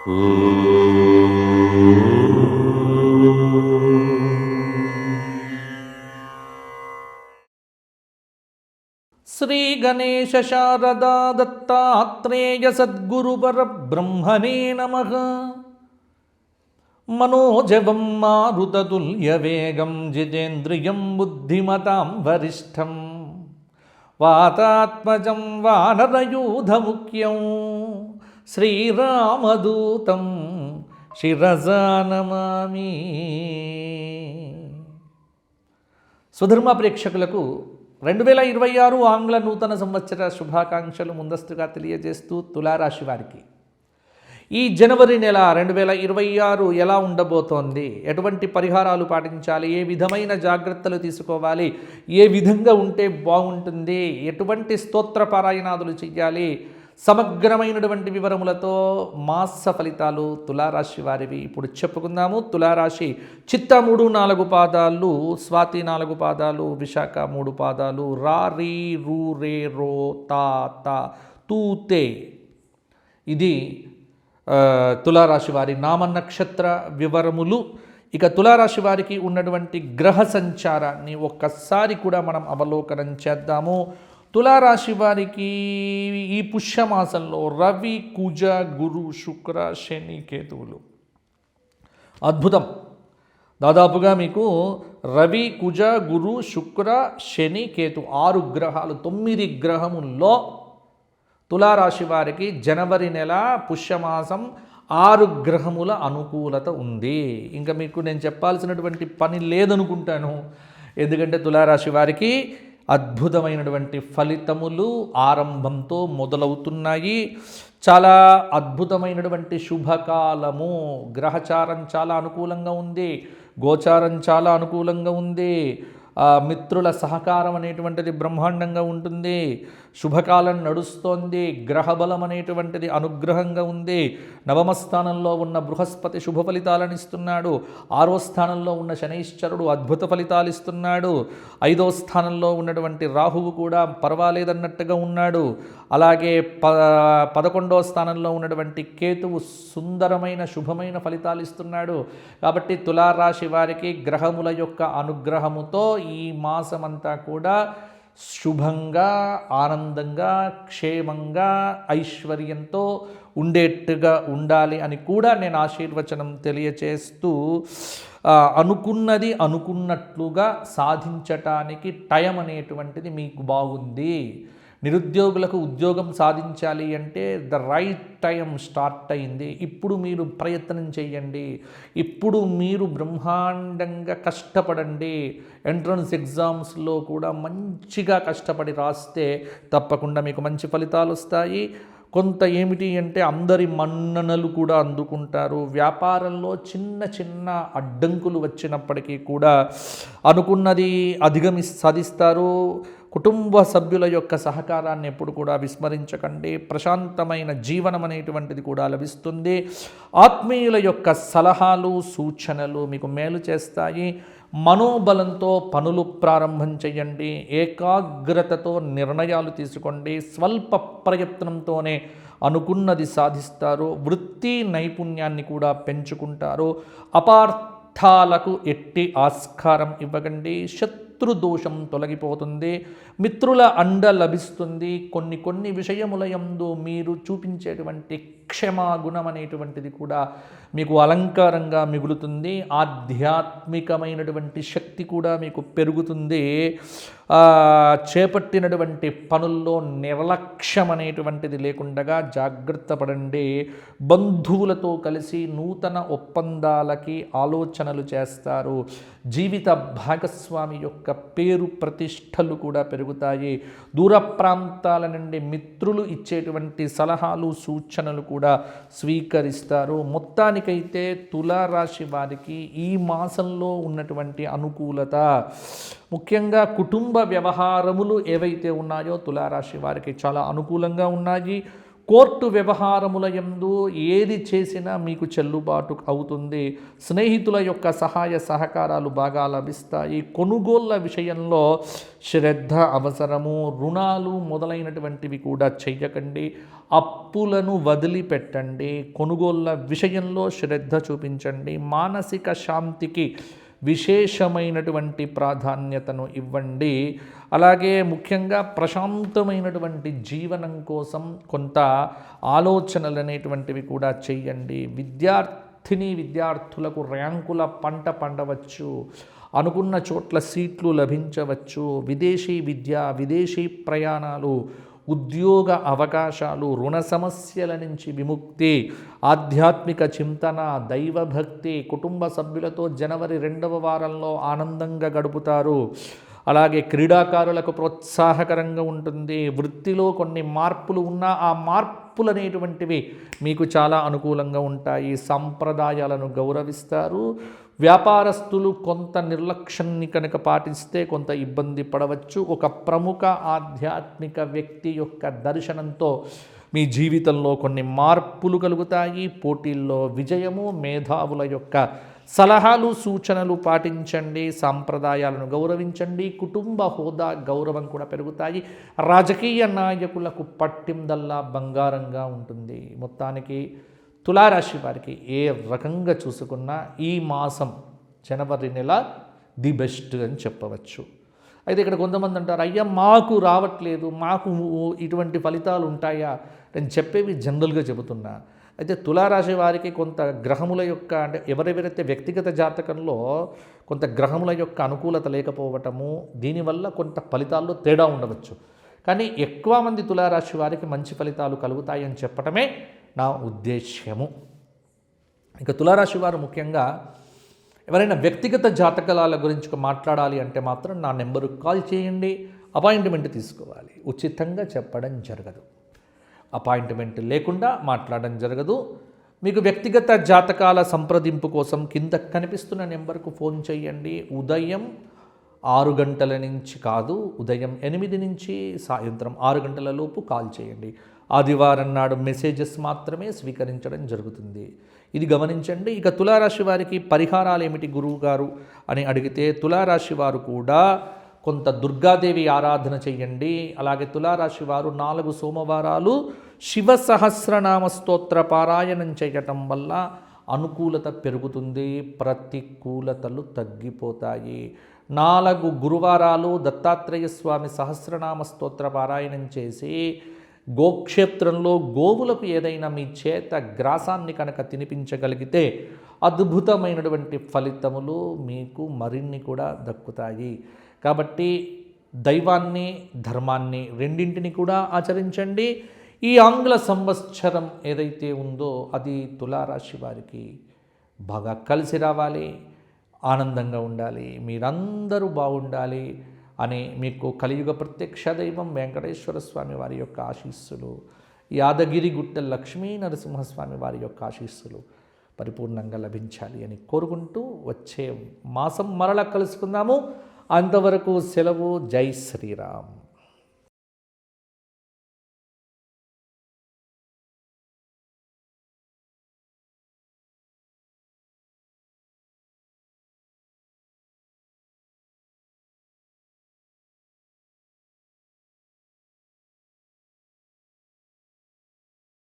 శ్రీ గణేశ శారదా దత్తాత్రేయ సద్గురు పరబ్రహ్మణే నమః. మనోజవం మారుతతుల్యవేగం జితేంద్రియం బుద్ధిమతాం వరిష్టం వాతాత్మజం వానరయూధముఖ్యం శ్రీరామదూతం శిరసా నమామి. స్వధర్మ ప్రేక్షకులకు 2026 ఆంగ్ల నూతన సంవత్సర శుభాకాంక్షలు ముందస్తుగా తెలియజేస్తూ తులారాశి వారికి ఈ జనవరి నెల 2026 ఎలా ఉండబోతోంది, ఎటువంటి పరిహారాలు పాటించాలి, ఏ విధమైన జాగ్రత్తలు తీసుకోవాలి, ఏ విధంగా ఉంటే బాగుంటుంది, ఎటువంటి స్తోత్ర పారాయణాదులు చెయ్యాలి, సమగ్రమైనటువంటి వివరములతో మాస ఫలితాలు తులారాశి వారివి ఇప్పుడు చెప్పుకుందాము. తులారాశి చిత్త 3-4 పాదాలు, స్వాతి 4 పాదాలు, విశాఖ 3 పాదాలు, రా రీ రూ రే రో తా తా తూ తే. ఇది తులారాశి వారి నామ నక్షత్ర వివరములు. ఇక తులారాశి వారికి ఉన్నటువంటి గ్రహ సంచారాన్ని ఒక్కసారి కూడా మనం అవలోకనం చేద్దాము. తులారాశి వారికి ఈ పుష్యమాసంలో రవి, కుజ, గురు, శుక్ర, శని, కేతువులు అద్భుతం. దాదాపుగా మీకు రవి, కుజ, గురు, శుక్ర, శని, కేతు 6 గ్రహాలు, 9 గ్రహముల్లో తులారాశి వారికి జనవరి నెల పుష్యమాసం 6 గ్రహముల అనుకూలత ఉంది. ఇంకా మీకు నేను చెప్పాల్సినటువంటి పని లేదనుకుంటాను. ఎందుకంటే తులారాశి వారికి అద్భుతమైనటువంటి ఫలితములు ఆరంభంతో మొదలవుతున్నాయి. చాలా అద్భుతమైనటువంటి శుభకాలము. గ్రహచారం చాలా అనుకూలంగా ఉంది, గోచారం చాలా అనుకూలంగా ఉంది, మిత్రుల సహకారం అనేటువంటిది బ్రహ్మాండంగా ఉంటుంది, శుభకాలం నడుస్తోంది, గ్రహబలం అనేటువంటిది అనుగ్రహంగా ఉంది. 9వ స్థానంలో ఉన్న బృహస్పతి శుభ ఫలితాలను ఇస్తున్నాడు. 6వ స్థానంలో ఉన్న శనైశ్చరుడు అద్భుత ఫలితాలు ఇస్తున్నాడు. 5వ స్థానంలో ఉన్నటువంటి రాహువు కూడా పర్వాలేదన్నట్టుగా ఉన్నాడు. అలాగే 11వ స్థానంలో ఉన్నటువంటి కేతువు సుందరమైన శుభమైన ఫలితాలు ఇస్తున్నాడు. కాబట్టి తులారాశి వారికి గ్రహముల యొక్క అనుగ్రహముతో ఈ మాసమంతా కూడా శుభంగా, ఆనందంగా, క్షేమంగా, ఐశ్వర్యంతో ఉండేట్టుగా ఉండాలి అని కూడా నేను ఆశీర్వచనం తెలియచేస్తూ అనుకున్నది అనుకున్నట్లుగా సాధించటానికి టైం అనేటువంటిది మీకు బాగుంది. నిరుద్యోగులకు ఉద్యోగం సాధించాలి అంటే ద రైట్ టైం స్టార్ట్ అయింది. ఇప్పుడు మీరు ప్రయత్నం చేయండి, ఇప్పుడు మీరు బ్రహ్మాండంగా కష్టపడండి. ఎంట్రన్స్ ఎగ్జామ్స్లో కూడా మంచిగా కష్టపడి రాస్తే తప్పకుండా మీకు మంచి ఫలితాలు వస్తాయి. కొంత ఏమిటి అంటే అందరి మన్ననలు కూడా అందుకుంటారు. వ్యాపారంలో చిన్న చిన్న అడ్డంకులు వచ్చినప్పటికీ కూడా అనుకున్నది సాధిస్తారు. కుటుంబ సభ్యుల యొక్క సహకారాన్ని ఎప్పుడు కూడా విస్మరించకండి. ప్రశాంతమైన జీవనం అనేటువంటిది కూడా లభిస్తుంది. ఆత్మీయుల యొక్క సలహాలు, సూచనలు మీకు మేలు చేస్తాయి. మనోబలంతో పనులు ప్రారంభం చేయండి. ఏకాగ్రతతో నిర్ణయాలు తీసుకోండి. స్వల్ప ప్రయత్నంతోనే అనుకున్నది సాధిస్తారు. వృత్తి నైపుణ్యాన్ని కూడా పెంచుకుంటారు. అపార్థాలకు ఎట్టి ఆస్కారం ఇవ్వకండి. శత్రుదోషం తొలగిపోతుంది. మిత్రుల అండ లభిస్తుంది. కొన్ని విషయముల యందు మీరు చూపించేటువంటి క్షమాగుణం అనేటువంటిది కూడా మీకు అలంకారంగా మిగులుతుంది. ఆధ్యాత్మికమైనటువంటి శక్తి కూడా మీకు పెరుగుతుంది. చేపట్టినటువంటి పనుల్లో నిర్లక్ష్యం అనేటువంటిది లేకుండా జాగ్రత్త పడండి. బంధువులతో కలిసి నూతన ఒప్పందాలకి ఆలోచనలు చేస్తారు. జీవిత భాగస్వామి యొక్క పేరు ప్రతిష్టలు కూడా పెరుగుతాయి. దూర ప్రాంతాల నుండి మిత్రులు ఇచ్చేటువంటి సలహాలు, సూచనలు కూడా స్వీకరిస్తారు. మొత్తానికైతే తులారాశి వారికి ఈ మాసంలో ఉన్నటువంటి అనుకూలత, ముఖ్యంగా కుటుంబ వ్యవహారములు ఏవైతే ఉన్నాయో తులారాశి వారికి చాలా అనుకూలంగా ఉన్నాయి. కోర్టు వ్యవహారముల యందు ఏది చేసినా మీకు చెల్లుబాటు అవుతుంది. స్నేహితుల యొక్క సహాయ సహకారాలు బాగా లభిస్తాయి. కొనుగోళ్ల విషయంలో శ్రద్ధ అవసరము. రుణాలు మొదలైనటువంటివి కూడా చెయ్యకండి. అప్పులను వదిలిపెట్టండి, కొనుగోళ్ల విషయంలో శ్రద్ధ చూపించండి, మానసిక శాంతికి విశేషమైనటువంటి ప్రాధాన్యతను ఇవ్వండి. అలాగే ముఖ్యంగా ప్రశాంతమైనటువంటి జీవనం కోసం కొంత ఆలోచనలు అనేటువంటివి కూడా చేయండి. విద్యార్థులకు ర్యాంకుల పంట పండవచ్చు, అనుకున్న చోట్ల సీట్లు లభించవచ్చు, విదేశీ విద్య, విదేశీ ప్రయాణాలు, ఉద్యోగ అవకాశాలు, రుణ సమస్యల నుంచి విముక్తి, ఆధ్యాత్మిక చింతన, దైవభక్తి, కుటుంబ సభ్యులతో జనవరి 2వ వారంలో ఆనందంగా గడుపుతారు. అలాగే క్రీడాకారులకు ప్రోత్సాహకరంగా ఉంటుంది. వృత్తిలో కొన్ని మార్పులు ఉన్నా ఆ మార్పులు అనేటువంటివి మీకు చాలా అనుకూలంగా ఉంటాయి. సంప్రదాయాలను గౌరవిస్తారు. వ్యాపారస్తులు కొంత నిర్లక్ష్యాన్ని కనుక పాటిస్తే కొంత ఇబ్బంది పడవచ్చు. ఒక ప్రముఖ ఆధ్యాత్మిక వ్యక్తి యొక్క దర్శనంతో మీ జీవితంలో కొన్ని మార్పులు కలుగుతాయి. పోటీల్లో విజయము, మేధావుల యొక్క సలహాలు సూచనలు పాటించండి. సాంప్రదాయాలను గౌరవించండి. కుటుంబ హోదా గౌరవం కూడా పెరుగుతాయి. రాజకీయ నాయకులకు పట్టిందల్లా బంగారంగా ఉంటుంది. మొత్తానికి తులారాశి వారికి ఏ రకంగా చూసుకున్నా ఈ మాసం జనవరి నెల ది బెస్ట్ అని చెప్పవచ్చు. అయితే ఇక్కడ కొంతమంది అంటారు, అయ్యా మాకు రావట్లేదు, మాకు ఇటువంటి ఫలితాలు ఉంటాయా? నేను చెప్పేవి జనరల్గా చెబుతున్నా. అయితే తులారాశి వారికి కొంత గ్రహముల యొక్క అంటే ఎవరెవరైతే వ్యక్తిగత జాతకంలో కొంత గ్రహముల యొక్క అనుకూలత లేకపోవటము, దీనివల్ల కొంత ఫలితాల్లో తేడా ఉండవచ్చు. కానీ ఎక్కువ మంది తులారాశి వారికి మంచి ఫలితాలు కలుగుతాయని చెప్పటమే నా ఉద్దేశ్యము. ఇక తులారాశి వారు ముఖ్యంగా ఎవరైనా వ్యక్తిగత జాతకాల గురించి మాట్లాడాలి అంటే మాత్రం నా నెంబరుకు కాల్ చేయండి. అపాయింట్మెంట్ తీసుకోవాలి. ఉచితంగా చెప్పడం జరగదు. అపాయింట్మెంట్ లేకుండా మాట్లాడడం జరగదు. మీకు వ్యక్తిగత జాతకాల సంప్రదింపు కోసం కింద కనిపిస్తున్న నెంబర్కు ఫోన్ చేయండి. ఉదయం 6 గంటల నుంచి కాదు, ఉదయం 8 నుంచి సాయంత్రం 6 గంటల లోపు కాల్ చేయండి. ఆదివారం నాడు మెసేజెస్ మాత్రమే స్వీకరించడం జరుగుతుంది. ఇది గమనించండి. ఇక తులారాశి వారికి పరిహారాలు ఏమిటి గురువు గారు అని అడిగితే, తులారాశి వారు కూడా కొంత దుర్గాదేవి ఆరాధన చెయ్యండి. అలాగే తులారాశి వారు 4 సోమవారాలు శివ సహస్రనామ స్తోత్ర పారాయణం చేయటం వల్ల అనుకూలత పెరుగుతుంది, ప్రతికూలతలు తగ్గిపోతాయి. 4 గురువారాలు దత్తాత్రేయ స్వామి సహస్రనామ స్తోత్ర పారాయణం చేసి గోక్షేత్రంలో గోవులకు ఏదైనా మీ చేత గ్రాసాన్ని కనుక తినిపించగలిగితే అద్భుతమైనటువంటి ఫలితములు మీకు మరిన్ని కూడా దక్కుతాయి. కాబట్టి దైవాన్ని, ధర్మాన్ని రెండింటిని కూడా ఆచరించండి. ఈ ఆంగ్ల సంవత్సరం ఏదైతే ఉందో అది తులారాశి వారికి బాగా కలిసి రావాలి, ఆనందంగా ఉండాలి, మీరందరూ బాగుండాలి అని మీకు కలియుగ ప్రత్యక్ష దైవం వెంకటేశ్వర స్వామి వారి యొక్క ఆశీస్సులు, యాదగిరిగుట్ట లక్ష్మీ నరసింహస్వామి వారి యొక్క ఆశీస్సులు పరిపూర్ణంగా లభించాలి అని కోరుకుంటూ వచ్చే మాసం మరలా కలుసుకుందాము. అంతవరకు సెలవు. జై శ్రీరామ్.